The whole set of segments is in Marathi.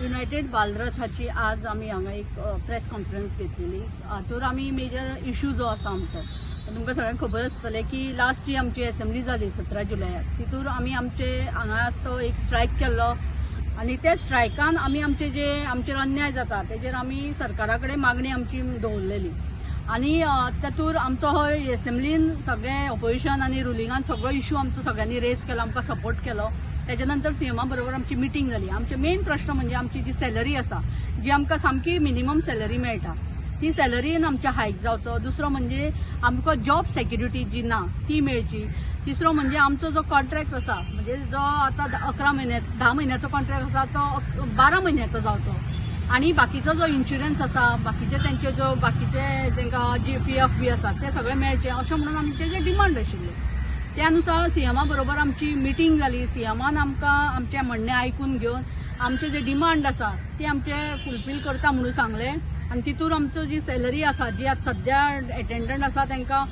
युनायटेड बालरथाची आज आमी हांगा एक प्रेस कॉन्फरन्स घेतलेली. हातूंत आमी मेजर इश्यू जो आसा आमचो, तुमकां सगळ्यांक खबर आसतलें की लास्ट जी आमची असेंब्ली जाली 17 जुलयाक, तितूर आमी आमचे हांगा आसता एक स्ट्रायक केल्लो आनी त्या स्ट्रायकान आमी आमचेर अन्याय जाता तेजेर आमी सरकारा कडेन मागणी आमची दवरलेली. आनी तातूंत आमचो हो असेंब्लीन सगळे ऑपोजिशन आनी रुलिंगान सगळो इश्यू आमचो सगळ्यांनी रेज केलो, आमकां सपोर्ट केलो. त्याच्या नंतर सीएमा बरोबर आमची मिटींग जाली. आमचे मेन प्रश्न म्हणजे आमची जी सॅलरी आसा, जी आमकां सामकी मिनिमम सॅलरी मेळटा, ती सॅलरीन आमचे हायक जावचो. दुसरो म्हणजे आमकां जॉब सेक्युरिटी जी ना ती मेळची. तिसरो म्हणजे आमचो जो कॉन्ट्रॅक्ट आसा, म्हणजे जो आता 10 महिन्याचो कॉन्ट्रॅक्ट आसा तो 12 म्हयन्याचो जावचो. आणि बाकीचो जो इन्शुरन्स आसा, बाकीचे त्यांचे जो बाकीचे तांकां जी PF बी आसा ते सगळे मेळचे, अशें म्हणून आमचे जे डिमांड आशिल्ले त्या अनुसार सीएमा बरोबर आमची मिटींग जाली. सीएमान आमकां आमचे म्हणणे आयकून घेवन आमचे जे डिमांड आसा ते आमचे फुलफील करता म्हणून सांगले. आणि तितूर आमचो जी सॅलरी आसा, जी आतां सद्या अटेंडंट आसा तांकां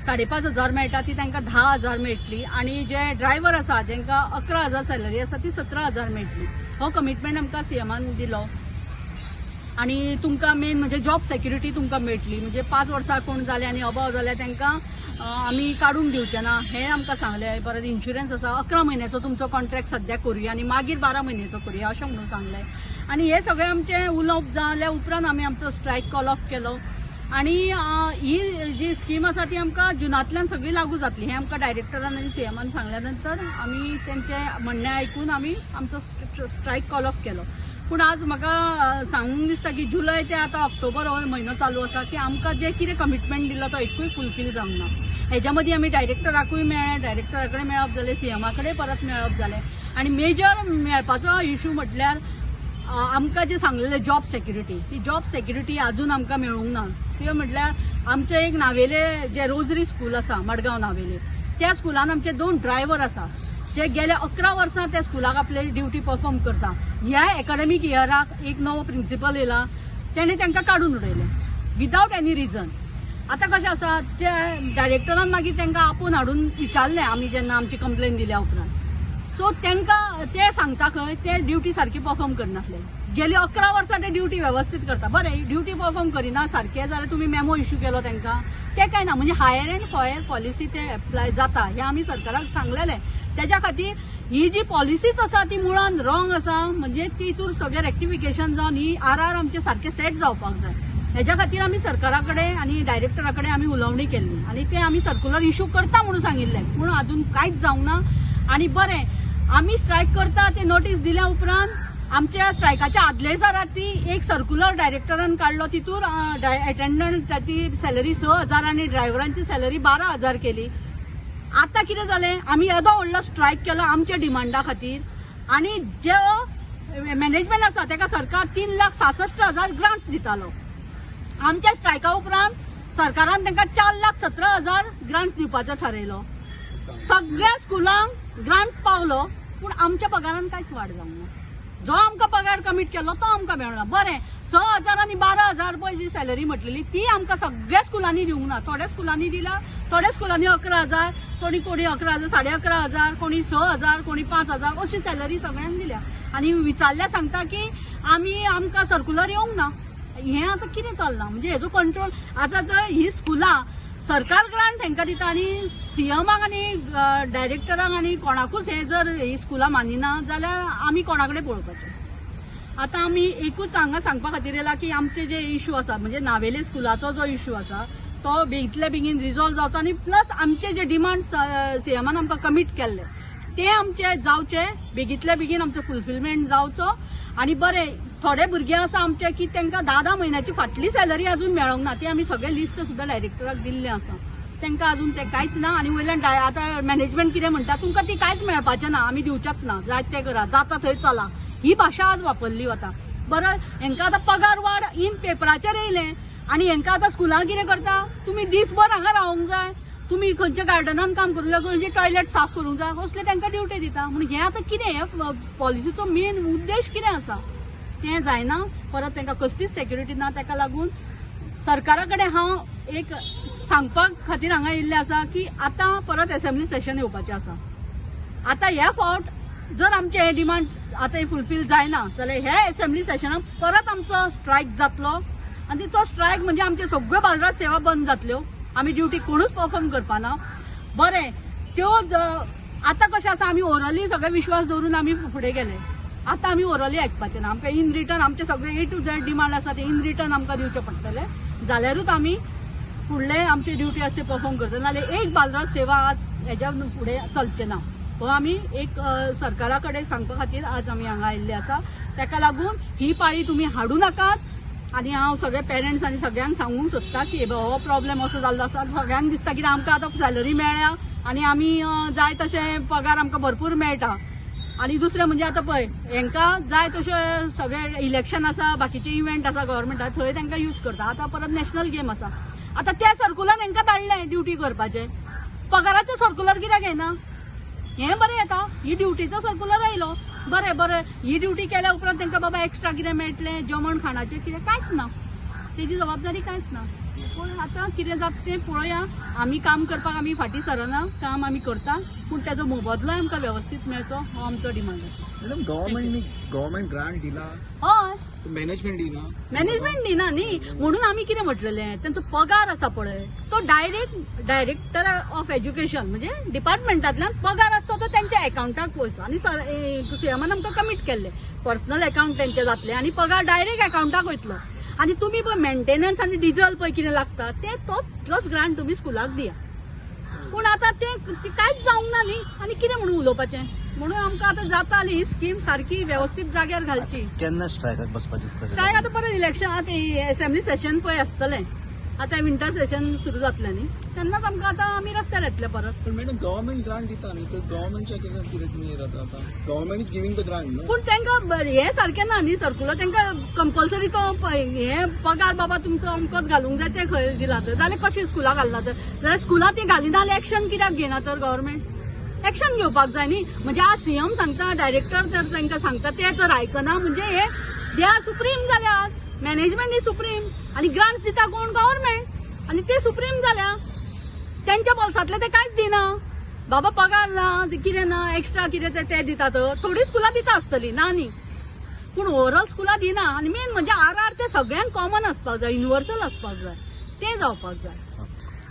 5,500 मेळटा, ती तांकां 10,000 मेळटली. आणि जे ड्रायव्हर आसा जांकां 11,000 सॅलरी आसा ती 17,000 मेळटली. हो कमिटमेंट आमकां सीएमान दिलो. आणि तुमकां मेन म्हणजे जॉब सेक्युरिटी तुमकां मेळटली, म्हणजे 5 वर्सां कोण जाले आनी अबाव जाल्यार तांकां आमी काडूंक दिवचे ना हें आमकां सांगलें. परत इन्शुरन्स आसा 11 म्हयन्याचो तुमचो कॉन्ट्रॅक्ट सद्या करुया आनी मागीर 12 म्हयन्याचो करुया अशें म्हणून सांगलें. आनी हे सगळें आमचें उलोवप जाल्या उपरांत आमी आमचो स्ट्रायक कॉल ऑफ केलो. आनी ही जी स्कीम आसा ती आमकां जुनांतल्यान सगळी लागू जातली हें आमकां डायरेक्टरान आनी सीएमान सांगल्या नंतर आमी तेंचे म्हणणें आयकून आमी आमचो स्ट्रायक कॉल ऑफ केलो. पूण आज म्हाका सांगूंक दिसता की जुलय ते आतां ऑक्टोबर हो म्हयनो चालू आसा की आमकां जे कितें कमिटमेंट दिलो तो एकूय फुलफील जावंक ना. हेच्या मदीं आमी डायरेक्टराकूय मेळ्ळे, डायरेक्टरा कडेन मेळप जालें, सीएमा कडेन परत मेळप जालें. आनी मेजर मेळपाचो इश्यू म्हटल्यार आमकां जे सांगलेले जॉब सेक्युरिटी, ती जॉब सेक्युरिटी अजून आमकां मेळूंक ना. ते म्हटल्यार आमचे एक नावेले जे रोजरी स्कूल आसा मडगांव नावेले, त्या स्कुलान आमचे 2 ड्रायव्हर आसा जे गेल्या 11 वर्सां त्या स्कुलाक आपली ड्युटी परफॉर्म करता. ह्या एकाडेमीक इयराक एक नवो प्रिन्सिपल येयला, तेणे तांकां काडून उडयले विदावट एनी रिजन. आतां कशें आसा, जे डायरेक्टरान मागीर तांकां आपूण हाडून विचारलें आमी जेन्ना आमची कंप्लेन दिल्या उपरांत. सो तांकां ते सांगता खंय ते ड्युटी सारकी परफॉर्म करनासले. गेली 11 वर्सां ते ड्युटी वेवस्थीत करता. बरें, ड्युटी परफॉर्म करिना सारकें जाल्यार तुमी मेमो इश्यू केलो तांकां, ते काय ना. म्हणजे हायर एंड फायर पॉलिसी ते एप्लाय जाता हें आमी सरकाराक सांगलेलें. त्याच्या खातीर ही जी पॉलिसीच आसा ती मुळान रॉंग आसा. म्हणजे तितून सगळें रेक्टिफिकेशन जावन ही RR आमचे सारकें सेट जावपाक जाय. हेच्या खातीर आमी सरकारा कडेन आनी डायरेक्टरा कडेन आमी उलोवणी केल्ली आनी ते आमी सर्क्युलर इश्यू करता म्हणून सांगिल्लें, पूण अजून कांयच जावंक ना. आनी बरें, आमी स्ट्रायक करता ते नोटीस दिल्या उपरांत आमच्या स्ट्रायकाच्या आदले दिसा राती एक सर्क्युलर डायरेक्टरान काडलो. तितूर अटेंडंटाची सॅलरी 6,000 आनी ड्रायव्हरांची सॅलरी 12,000 केली. आता कितें जालें, आमी येदो व्हडलो स्ट्रायक केलो आमच्या डिमांडा खातीर आनी जो मॅनेजमेंट आसा ताका सरकार 3,66,000 ग्रांट्स दितालो. आमच्या स्ट्रायका उपरांत सरकारान तांकां 4,17,000 ग्रांट्स दिवपाचो थारायलो. सगळ्या स्कुलांक ग्रांट्स पावलो, पूण आमच्या पगारान कांयच वाड जावंक ना. जो आमकां पगार कमीट केलो तो आमकां मेळना. बरें, 6,000 आनी 12,000 पळय जी सॅलरी म्हटलेली ती आमकां सगळ्या स्कुलांनी दिवंक ना. थोड्या स्कुलांनी दिला, थोड्या स्कुलांनी 11,000, कोणी 11,000, 11,500, कोणी 6,000, कोणी 5,000 अशी सॅलरी सगळ्यांक दिल्या. आनी विचारल्या सांगता की आमकां सर्क्युलर येवंक ना. हें आतां कितें चल्लां, म्हणजे हेजो कंट्रोल आतां जर ही स्कुलां सरकार ग्रांट तांकां दिता आनी सीएमाक आनी डायरेक्टराक आनी कोणाकूच हे जर ही स्कुलां मानिना जाल्यार आमी कोणा कडेन पळोवपाचें. आतां आमी एकूच हांगा सांगपा खातीर येयला की आमचे जे इश्यू आसा, म्हणजे नावेले स्कुलाचो जो इश्यू आसा तो बेगीतले बेगीन रिजॉल्व जावचो आनी प्लस आमचे जे डिमांड सीएमान आमकां कमीट केल्ले ते आमचे जावचे, बेगीतले बेगीन आमचो फुलफिलमेंट जावचो. आनी बरें, थोडे भुरगे आसा आमचे की तांकां 10 म्हयन्याची फाटली सॅलरी अजून मेळोंक ना. ती आमी सगळे लिस्ट सुद्दां डायरेक्टराक दिल्लें आसा. तांकां अजून ते कांयच ना. आनी वयल्यान आतां मॅनेजमेंट कितें म्हणटा, तुमकां ती कांयच मेळपाचें ना, आमी दिवचेच ना, जाय तें करा, जाता थंय चला, ही भाशा आज वापरली वता. बरं, हांकां आतां पगार वाड इन पेपराचेर येयलें आनी हांकां आतां स्कुलां कितें करता, तुमी दिसभर हांगा रावंक जाय, तुमी खंयच्या गार्डनान काम करूंक जाय, खंयचे टॉयलेट साफ करूंक जाय, असले तांकां ड्युटी दिता. म्हणून हें आतां कितें, हे पॉलिसीचो मेन उद्देश कितें आसा तें जायना. परत तांकां कसलीच सेक्युरिटी ना. ताका लागून सरकारा कडेन हांव एक सांगपाक खातीर हांगा येयल्लें आसा की आतां परत असेंब्ली सेशन येवपाचें आसा. आतां ह्या फावट जर आमचे हे डिमांड आतां फुलफील जायना जाल्यार हे असेंब्ली सेशनाक परत आमचो स्ट्रायक जातलो आनी तो स्ट्रायक म्हणजे आमचे सगळ्यो बालराज सेवा बंद जातल्यो. आमी ड्युटी कोणूच परफॉर्म करपाना. बरें त्यो आतां कशें आसा आमी ओरली सगळे विश्वास दवरून आमी फुडें गेले. आतां आमी ओरली आयकपाचें ना. आमकां इन रिटर्न आमचे सगळे A to Z डिमांड आसा ते इन रिटर्न आमकां दिवचे पडटले जाल्यारूच आमी फुडले आमची ड्युटी आसा ती परफॉर्म करतले. नाल्यार एक बालराज सेवा हेज्या फुडें चलचें ना. हो आमी एक सरकारा कडेन सांगपा खातीर आज आमी हांगा आयिल्ले आसा. ताका लागून ही पाळी तुमी हाडू नाकात आनी हांव सगळे पेरंट्स आनी सगळ्यांक सांगूंक सोदता की हो प्रॉब्लेम असो जाल्लो आसा. सगळ्यांक दिसता की आमकां आतां सॅलरी मेळ्ळ्या आनी आमी जाय तशें पगार आमकां भरपूर मेळटा. आनी दुसरें म्हणजे आतां पळय हांकां जाय तशें सगळे इलेक्शन आसा बाकीचे इव्हेंट आसा गव्हर्मेंटा थंय तांकां यूज करता. आतां परत नॅशनल गेम आसा. आतां त्या सर्कुलार हांकां धाडलें ड्युटी करपाचें. पगाराचो सर्कुलर कित्याक येना? हें बरें येता. ही ड्युटीचो सर्कुलर आयलो बरें बरें. ही ड्युटी केल्या उपरांत तांकां बाबा एक्स्ट्रा कितें मेळटलें जेवण खाणाचें कितें कांयच ना. तेजी जबाबदारी कांयच ना. पूण आतां कितें जाता तें पळोवया. आमी काम करपाक आमी फाटीं सरना. काम आमी करता पूण तेजो मोबदलोय आमकां वेवस्थीत मेळचो हो आमचो डिमांड आसा. मॅडम गव्हर्मेंट ग्रांट दिला हय मॅनेजमेंट दिना. मॅनेजमेंट दिना न्ही म्हणून आमी कितें म्हटलेलें तांचो पगार आसा पळय तो डायरेक्टर ऑफ एज्युकेशन म्हणजे डिपार्टमेंटांतल्यान पगार आसता तो तेंच्या अकाउंटाक वयचो. आनी सीएमान आमकां कमीट केल्लें पर्सनल अकाउंट तेंचे जातले आनी पगार डायरेक्ट अकाउंटाक वयतलो. आनी तुमी पळय मेंटेनन्स आनी डिझल पळय कितें लागता ते तो प्लस ग्रांट तुमी स्कुलाक दिया. पूण आतां ते कांयच जावंक ना न्ही आनी कितें म्हणून उलोवपाचें. म्हणून आमकां आतां जाता ही स्कीम सारकी वेवस्थीत जाग्यार घालची. केन्ना स्ट्रायकाक बसपाचें? स्ट्रायक आतां परत इलेक्शन आतां असेंब्ली सेशन पळय आसतलें. आतां विंटर सेशन सुरू जातलें न्ही तेन्नाच आमकां आतां आमी रस्त्यार येतले परत. पण मॅडम गव्हर्मेंट ग्रांट दिता न्ही तर गव्हर्मेंटच्या कितें तुमी येता आतां government is giving the grant न्हू. पूण तांकां हें सारकें ना न्ही सर्कुलर. तांकां कंपल्सरी तो हे पगार बाबा तुमचो अमकोच घालूंक जाय ते खंय दिला तर जाल्यार कशें स्कुलाक घालना तर जाल्यार स्कुलाक ती घालिना जाल्यार एक्शन कित्याक घेना तर गव्हर्मेंट एक्शन घेवपाक जाय न्ही. म्हणजे आज सीएम सांगता डायरेक्टर जर तांकां सांगता ते जर आयकना म्हणजे हे दे आर सुप्रीम जाले. आज मॅनेजमेंट इज सुप्रीम आनी ग्रांट्स दिता कोण गव्हर्मेंट आनी ते सुप्रीम जाल्या. त्यांच्या पॉल्सातले ते कांयच दिना. बाबा पगार ना कितें ना एक्स्ट्रा कितें ते दिता तर थोडी स्कुलां दिता आसतली ना न्ही पूण ओवरऑल स्कुलां दिना. आनी मेन म्हणजे आर ते सगळ्यांक कॉमन आसपाक जाय युनिवर्सल आसपाक जाय ते जावपाक जाय.